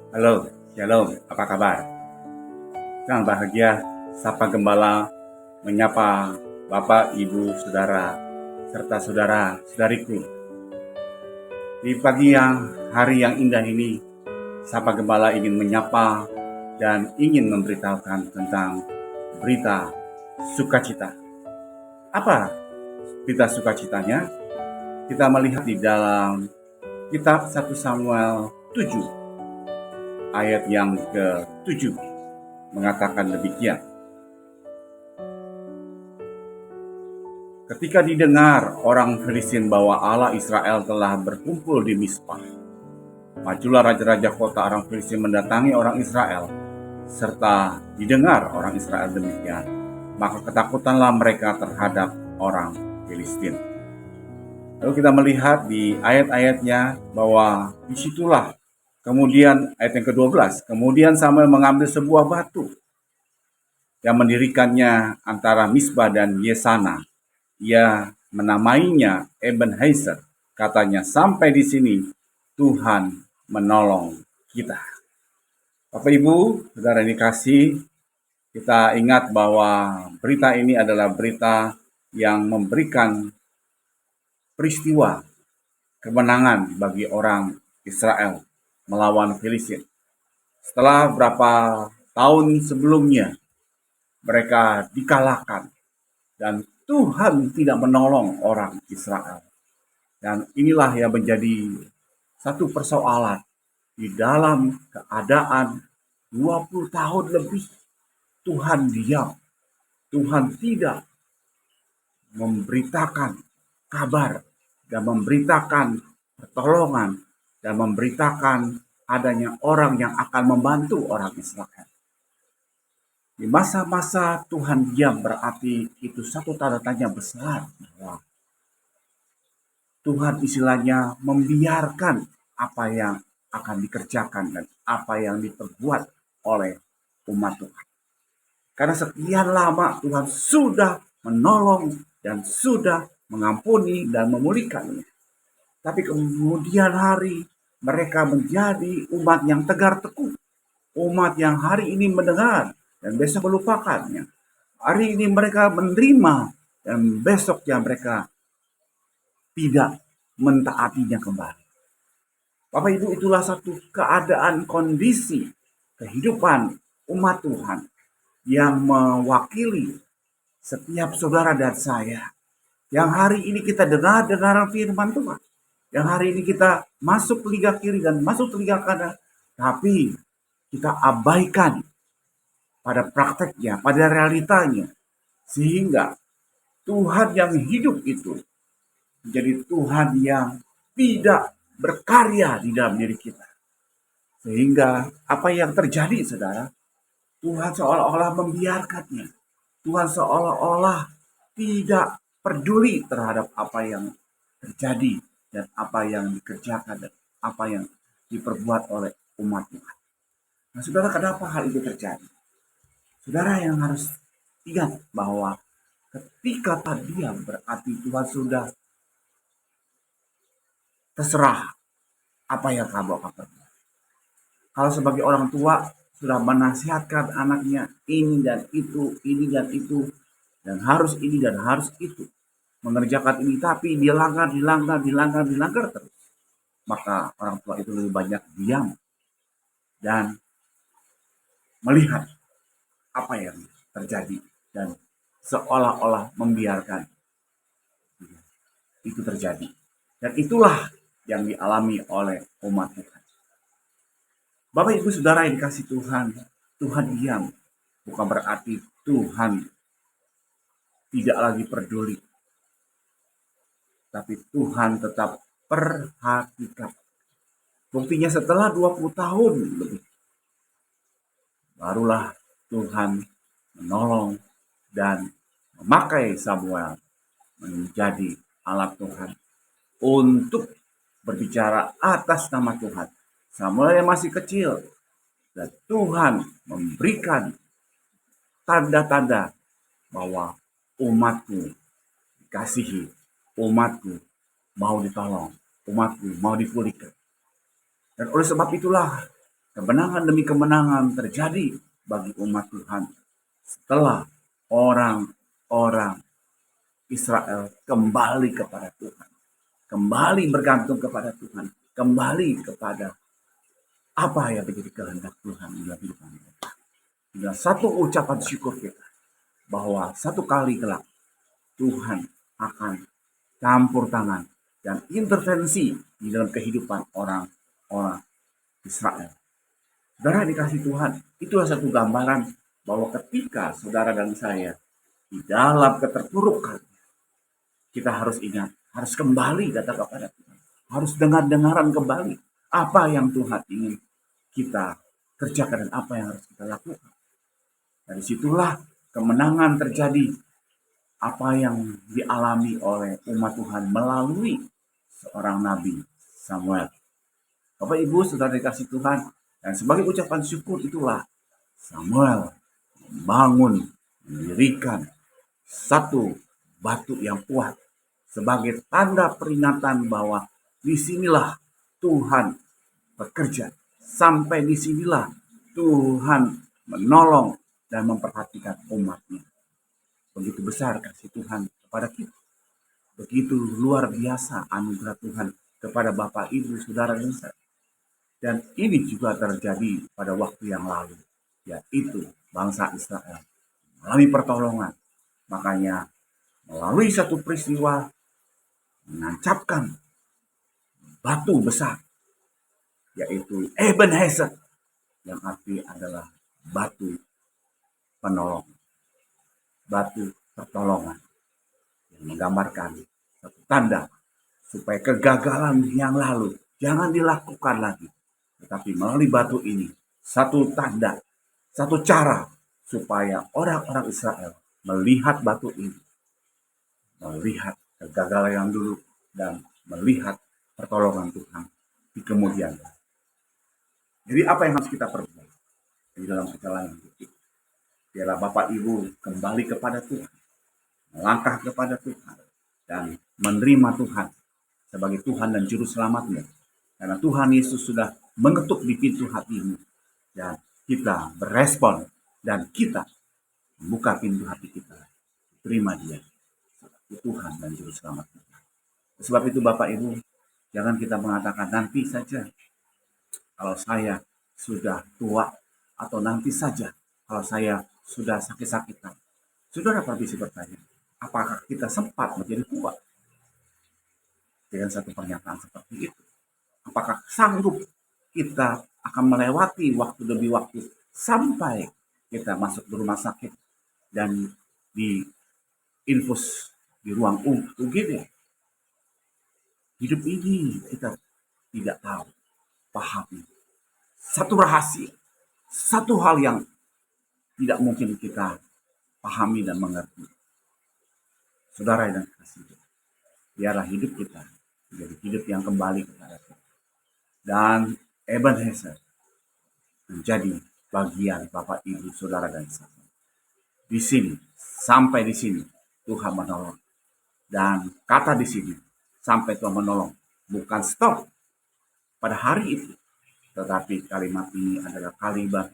Halo, Shalom, apa kabar? Senang bahagia, Sapa Gembala menyapa Bapak, Ibu, Saudara, serta saudara-saudariku. Di pagi hari yang indah ini, Sapa Gembala ingin menyapa dan ingin memberitahukan tentang berita sukacita. Apa berita sukacitanya? Kita melihat di dalam kitab 1 Samuel 7, ayat yang ke-7 mengatakan demikian. Ketika didengar orang Filistin bahwa Allah Israel telah berkumpul di Mizpah, majulah raja-raja kota orang Filistin mendatangi orang Israel, serta didengar orang Israel demikian, maka ketakutanlah mereka terhadap orang Filistin. Lalu kita melihat di ayat-ayatnya bahwa disitulah kemudian ayat yang ke-12, kemudian Samuel mengambil sebuah batu yang mendirikannya antara Mizpah dan Yesana. Ia menamainya Ebenezer. Katanya, sampai di sini Tuhan menolong kita. Bapak Ibu, saudara yang dikasih, kita ingat bahwa berita ini adalah berita yang memberikan peristiwa kemenangan bagi orang Israel melawan Filistin. Setelah berapa tahun sebelumnya, mereka dikalahkan dan Tuhan tidak menolong orang Israel. Dan inilah yang menjadi satu persoalan di dalam keadaan 20 tahun lebih Tuhan diam. Tuhan tidak memberitakan kabar dan memberitakan pertolongan dan memberitakan adanya orang yang akan membantu orang Israel. Di masa-masa Tuhan diam berarti itu satu tanda tanya besar bahwa Tuhan istilahnya membiarkan apa yang akan dikerjakan dan apa yang diperbuat oleh umat Tuhan. Karena sekian lama Tuhan sudah menolong dan sudah mengampuni dan memulihkannya. Tapi kemudian hari mereka menjadi umat yang tegar teguh. Umat yang hari ini mendengar dan besok melupakannya. Hari ini mereka menerima dan besoknya mereka tidak mentaatinya kembali. Bapak Ibu, itulah satu keadaan kondisi kehidupan umat Tuhan yang mewakili setiap saudara dan saya. Yang hari ini kita dengar firman Tuhan. Yang hari ini kita masuk telinga kiri dan masuk telinga kanan. Tapi kita abaikan pada prakteknya, pada realitanya. Sehingga Tuhan yang hidup itu menjadi Tuhan yang tidak berkarya di dalam diri kita. Sehingga apa yang terjadi, saudara, Tuhan seolah-olah membiarkannya. Tuhan seolah-olah tidak peduli terhadap apa yang terjadi dan apa yang dikerjakan dan apa yang diperbuat oleh umat Tuhan. Nah, saudara, kenapa hal itu terjadi? Saudara yang harus ingat bahwa ketika diam berarti Tuhan sudah terserah apa yang kamu akan perbuat. Kalau sebagai orang tua sudah menasihatkan anaknya ini dan itu, dan harus ini dan harus itu, mengerjakan ini, tapi dilanggar terus, maka orang tua itu lebih banyak diam dan melihat apa yang terjadi dan seolah-olah membiarkan itu terjadi. Dan itulah yang dialami oleh umat Tuhan. Bapak Ibu Saudara yang dikasih Tuhan, Tuhan diam bukan berarti Tuhan tidak lagi peduli. Tapi Tuhan tetap perhatikan. Buktinya setelah 20 tahun lebih, barulah Tuhan menolong dan memakai Samuel menjadi alat Tuhan untuk berbicara atas nama Tuhan. Samuel yang masih kecil dan Tuhan memberikan tanda-tanda bahwa umatku dikasihi, umatku mau ditolong, umatku mau dipulihkan. Dan oleh sebab itulah kemenangan demi kemenangan terjadi bagi umat Tuhan setelah orang-orang Israel kembali kepada Tuhan, kembali bergantung kepada Tuhan, kembali kepada apa yang menjadi kehendak Tuhan dalam hidup mereka. Dengan satu ucapan syukur kita bahwa satu kali kelak Tuhan akan campur tangan dan intervensi di dalam kehidupan orang-orang Israel. Saudara dikasih Tuhan, itulah satu gambaran bahwa ketika saudara dan saya di dalam keterpurukan, kita harus ingat, harus kembali datang kepada Tuhan. Harus dengar-dengaran kembali apa yang Tuhan ingin kita kerjakan dan apa yang harus kita lakukan. Dari situlah kemenangan terjadi, apa yang dialami oleh umat Tuhan melalui seorang nabi Samuel. Bapak Ibu saudara dikasih Tuhan, dan sebagai ucapan syukur itulah Samuel membangun, mendirikan satu batu yang kuat sebagai tanda peringatan bahwa disinilah Tuhan bekerja. Sampai disinilah Tuhan menolong dan memperhatikan umatnya. Begitu besar kasih Tuhan kepada kita. Begitu luar biasa anugerah Tuhan kepada Bapak, Ibu, Saudara, dan saya. Dan ini juga terjadi pada waktu yang lalu, yaitu bangsa Israel melalui pertolongan. Makanya melalui satu peristiwa menancapkan batu besar, yaitu Ebenezer, yang arti adalah batu penolong, batu pertolongan, yang menggambarkan satu tanda supaya kegagalan yang lalu jangan dilakukan lagi. Tetapi melalui batu ini, satu tanda, satu cara supaya orang-orang Israel melihat batu ini, melihat kegagalan yang dulu, dan melihat pertolongan Tuhan di kemudian. Jadi apa yang harus kita perbuat di dalam perjalanan hidup? Biarlah Bapak Ibu kembali kepada Tuhan, melangkah kepada Tuhan, dan menerima Tuhan sebagai Tuhan dan Juru Selamatmu. Karena Tuhan Yesus sudah mengetuk di pintu hatimu, dan kita berespon, dan kita membuka pintu hati kita, terima Dia sebagai Tuhan dan Juru Selamat kita. Sebab itu Bapak Ibu, jangan kita mengatakan nanti saja kalau saya sudah tua, atau nanti saja kalau saya sudah sakit-sakitan. Saudara bisa bertanya, apakah kita sempat menjadi tua? Dengan satu pernyataan seperti itu, apakah sanggup kita akan melewati waktu demi waktu sampai kita masuk ke rumah sakit dan di infus di ruang UGD? Hidup ini kita tidak tahu, pahami. Satu rahasia, satu hal yang tidak mungkin kita pahami dan mengerti. Saudara dan kasih, biarlah hidup kita menjadi hidup yang kembali kepada Tuhan. Dan Ebenezer menjadi bagian Bapak, Ibu, Saudara, dan saya. Di sini, sampai di sini, Tuhan menolong. Dan kata di sini, sampai Tuhan menolong, bukan stop pada hari itu. Tetapi kalimat ini adalah kalimat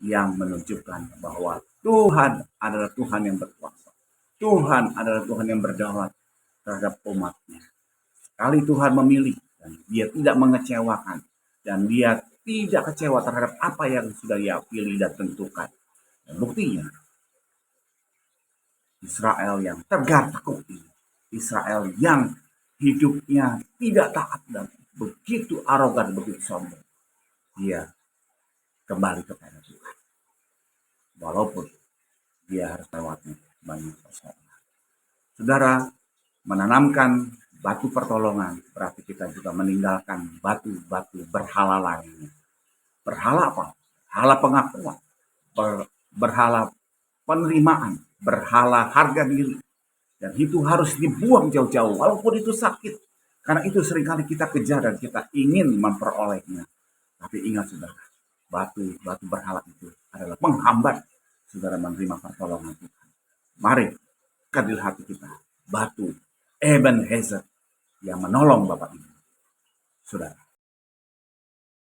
yang menunjukkan bahwa Tuhan adalah Tuhan yang berkuasa. Tuhan adalah Tuhan yang berdaulat terhadap umatnya. Sekali Tuhan memilih, dan Dia tidak mengecewakan, dan Dia tidak kecewa terhadap apa yang sudah Dia pilih dan tentukan. Dan buktinya, Israel yang tegar-takuk ini, Israel yang hidupnya tidak taat dan begitu arogan, begitu sombong, dia kembali kepada Tuhan. Walaupun dia harus melewati banyak persoalan. Saudara, menanamkan batu pertolongan berarti kita juga meninggalkan batu-batu berhala lainnya. Berhala apa? Berhala pengakuan, berhala penerimaan, berhala harga diri. Dan itu harus dibuang jauh-jauh walaupun itu sakit. Karena itu seringkali kita kejar dan kita ingin memperolehnya. Tapi ingat saudara, batu berhala itu adalah penghambat saudara menerima pertolongan Tuhan. Mari kedil hati kita, batu Ebenezer yang menolong Bapak Ibu, saudara.